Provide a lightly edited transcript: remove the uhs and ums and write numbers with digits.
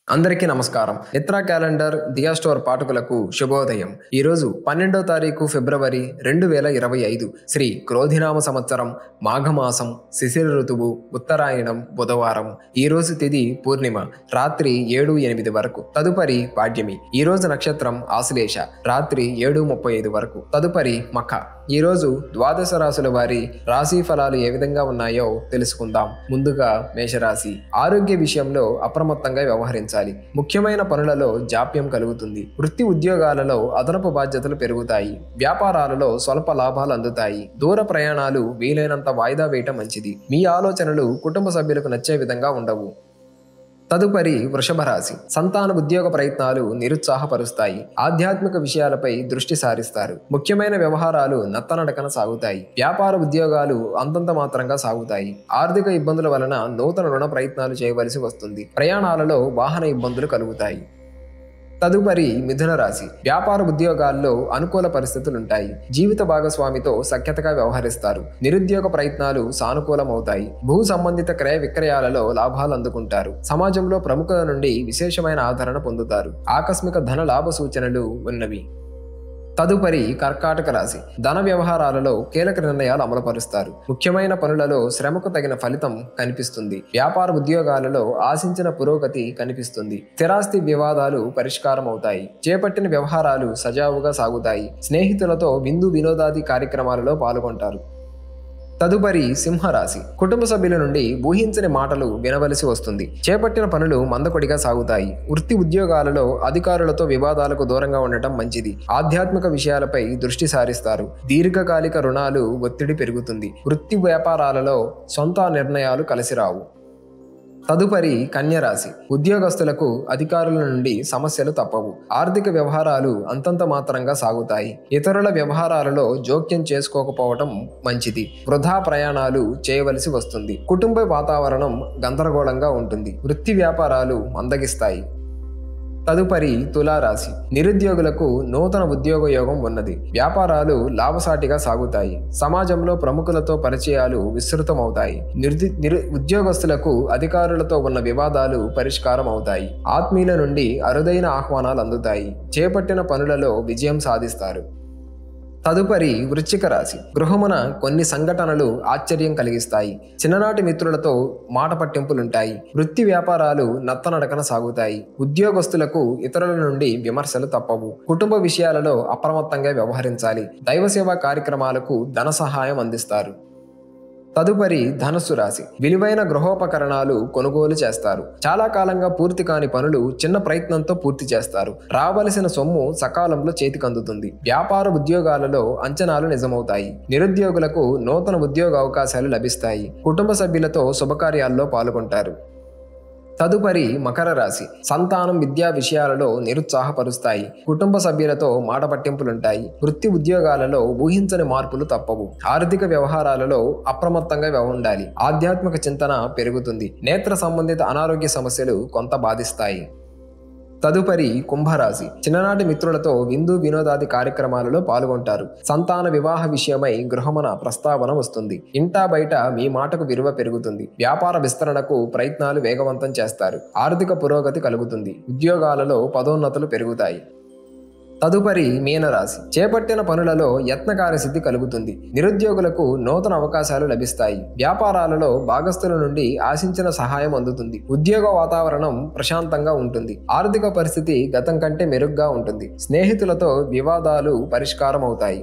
అందరికీ నమస్కారం. నిత్రా క్యాలెండర్ దియా స్టోర్ పాఠకులకు శుభోదయం. ఈరోజు 12వ తారీఖు ఫిబ్రవరి 2025 శ్రీ క్రోధినామ సంవత్సరం మాఘమాసం శిశిర ఋతువు ఉత్తరాయణం బుధవారం. ఈరోజు తిథి పూర్ణిమ రాత్రి 7:08 వరకు. తదుపరి పాడ్యమి. ఈరోజు నక్షత్రం ఆశ్లేష రాత్రి 7:35 వరకు. తదుపరి మఖ. ఈరోజు ద్వాదశ రాశుల వారి రాశి ఫలాలు ఏ విధంగా ఉన్నాయో తెలుసుకుందాం. ముందుగా మేషరాశి. ఆరోగ్య విషయంలో అప్రమత్తంగా వ్యవహరించాలి. ముఖ్యమైన పనులలో జాప్యం కలుగుతుంది. వృత్తి ఉద్యోగాలలో అదనపు బాధ్యతలు పెరుగుతాయి. వ్యాపారాలలో స్వల్ప లాభాలు అందుతాయి. దూర ప్రయాణాలు వీలైనంత వాయిదా వేయటం మంచిది. మీ ఆలోచనలు కుటుంబ సభ్యులకు నచ్చే విధంగా ఉండవు. తదుపరి వృషభ రాశి. సంతాన ఉద్యోగ ప్రయత్నాలు నిరుత్సాహపరుస్తాయి. ఆధ్యాత్మిక విషయాలపై దృష్టి సారిస్తారు. ముఖ్యమైన వ్యవహారాలు నత్తనడకన సాగుతాయి. వ్యాపార ఉద్యోగాలు అంతంత మాత్రంగా సాగుతాయి. ఆర్థిక ఇబ్బందుల వలన నూతన రుణ ప్రయత్నాలు చేయవలసి వస్తుంది. ప్రయాణాలలో వాహన ఇబ్బందులు కలుగుతాయి. తదుపరి మిథున రాశి. వ్యాపార ఉద్యోగాల్లో అనుకూల పరిస్థితులుంటాయి. జీవిత భాగస్వామితో సఖ్యతగా వ్యవహరిస్తారు. నిరుద్యోగ ప్రయత్నాలు సానుకూలమవుతాయి. భూ సంబంధిత క్రయ విక్రయాలలో లాభాలు అందుకుంటారు. సమాజంలో ప్రముఖుల నుండి విశేషమైన ఆదరణ పొందుతారు. ఆకస్మిక ధన లాభ సూచనలు ఉన్నవి. తదుపరి కర్కాటక రాశి. ధన వ్యవహారాలలో కీలక నిర్ణయాలు అమలుపరుస్తారు. ముఖ్యమైన పనులలో శ్రమకు తగిన ఫలితం కనిపిస్తుంది. వ్యాపార ఉద్యోగాలలో ఆశించిన పురోగతి కనిపిస్తుంది. స్థిరాస్తి వివాదాలు పరిష్కారం అవుతాయి. చేపట్టిన వ్యవహారాలు సజావుగా సాగుతాయి. స్నేహితులతో విందు వినోదాది కార్యక్రమాలలో పాల్గొంటారు. తదుపరి సింహరాశి. కుటుంబ సభ్యుల నుండి ఊహించని మాటలు వినవలసి వస్తుంది. చేపట్టిన పనులు మందకొడిగా సాగుతాయి. వృత్తి ఉద్యోగాలలో అధికారులతో వివాదాలకు దూరంగా ఉండటం మంచిది. ఆధ్యాత్మిక విషయాలపై దృష్టి సారిస్తారు. దీర్ఘకాలిక రుణాలు ఒత్తిడి పెరుగుతుంది. వృత్తి వ్యాపారాలలో సొంత నిర్ణయాలు కలిసిరావు. తదుపరి కన్యరాశి. ఉద్యోగస్తులకు అధికారుల నుండి సమస్యలు తప్పవు. ఆర్థిక వ్యవహారాలు అంతంత మాత్రంగా సాగుతాయి. ఇతరుల వ్యవహారాలలో జోక్యం చేసుకోకపోవటం మంచిది. వృధా ప్రయాణాలు చేయవలసి వస్తుంది. కుటుంబ వాతావరణం గందరగోళంగా ఉంటుంది. వృత్తి వ్యాపారాలు మందగిస్తాయి. తదుపరి తులారాశి. నిరుద్యోగులకు నూతన ఉద్యోగ యోగం ఉన్నది. వ్యాపారాలు లాభసాటిగా సాగుతాయి. సమాజంలో ప్రముఖులతో పరిచయాలు విస్తృతమవుతాయి. ఉద్యోగస్తులకు అధికారులతో ఉన్న వివాదాలు పరిష్కారం అవుతాయి. ఆత్మీయుల నుండి అరుదైన ఆహ్వానాలు అందుతాయి. చేపట్టిన పనులలో విజయం సాధిస్తారు. తదుపరి వృశ్చిక రాశి. గృహమున కొన్ని సంఘటనలు ఆశ్చర్యం కలిగిస్తాయి. చిన్ననాటి మిత్రులతో మాట పట్టింపులుంటాయి. వృత్తి వ్యాపారాలు నత్తనడకన సాగుతాయి. ఉద్యోగస్తులకు ఇతరుల నుండి విమర్శలు తప్పవు. కుటుంబ విషయాలలో అప్రమత్తంగా వ్యవహరించాలి. దైవ సేవా కార్యక్రమాలకు ధన సహాయం అందిస్తారు. తదుపరి ధనుస్సు రాశి. విలువైన గృహోపకరణాలు కొనుగోలు చేస్తారు. చాలా కాలంగా పూర్తి కాని పనులు చిన్న ప్రయత్నంతో పూర్తి చేస్తారు. రావలసిన సొమ్ము సకాలంలో చేతికి అందుతుంది. వ్యాపార ఉద్యోగాలలో అంచనాలు నిజమవుతాయి. నిరుద్యోగులకు నూతన ఉద్యోగ అవకాశాలు లభిస్తాయి. కుటుంబ సభ్యులతో శుభకార్యాల్లో పాల్గొంటారు. తదుపరి మకర రాశి. సంతానం విద్యా విషయాలలో నిరుత్సాహపరుస్తాయి. కుటుంబ సభ్యులతో మాట పట్టింపులుంటాయి. వృత్తి ఉద్యోగాలలో ఊహించని మార్పులు తప్పవు. ఆర్థిక వ్యవహారాలలో అప్రమత్తంగా ఉండాలి. ఆధ్యాత్మిక చింతన పెరుగుతుంది. నేత్ర సంబంధిత అనారోగ్య సమస్యలు కొంత బాధిస్తాయి. తదుపరి కుంభరాశి. చిన్ననాటి మిత్రులతో విందు వినోదాది కార్యక్రమాలలో పాల్గొంటారు. సంతాన వివాహ విషయమై గృహమున ప్రస్తావన వస్తుంది. ఇంటా బయట మీ మాటకు విలువ పెరుగుతుంది. వ్యాపార విస్తరణకు ప్రయత్నాలు వేగవంతం చేస్తారు. ఆర్థిక పురోగతి కలుగుతుంది. ఉద్యోగాలలో పదోన్నతులు పెరుగుతాయి. తదుపరి మీనరాశి. చేపట్టిన పనులలో యత్నకార్య సిద్ధి కలుగుతుంది. నిరుద్యోగులకు నూతన అవకాశాలు లభిస్తాయి. వ్యాపారాలలో భాగస్తుల నుండి ఆశించిన సహాయం అందుతుంది. ఉద్యోగ వాతావరణం ప్రశాంతంగా ఉంటుంది. ఆర్థిక పరిస్థితి గతం కంటే మెరుగ్గా ఉంటుంది. స్నేహితులతో వివాదాలు పరిష్కారం అవుతాయి.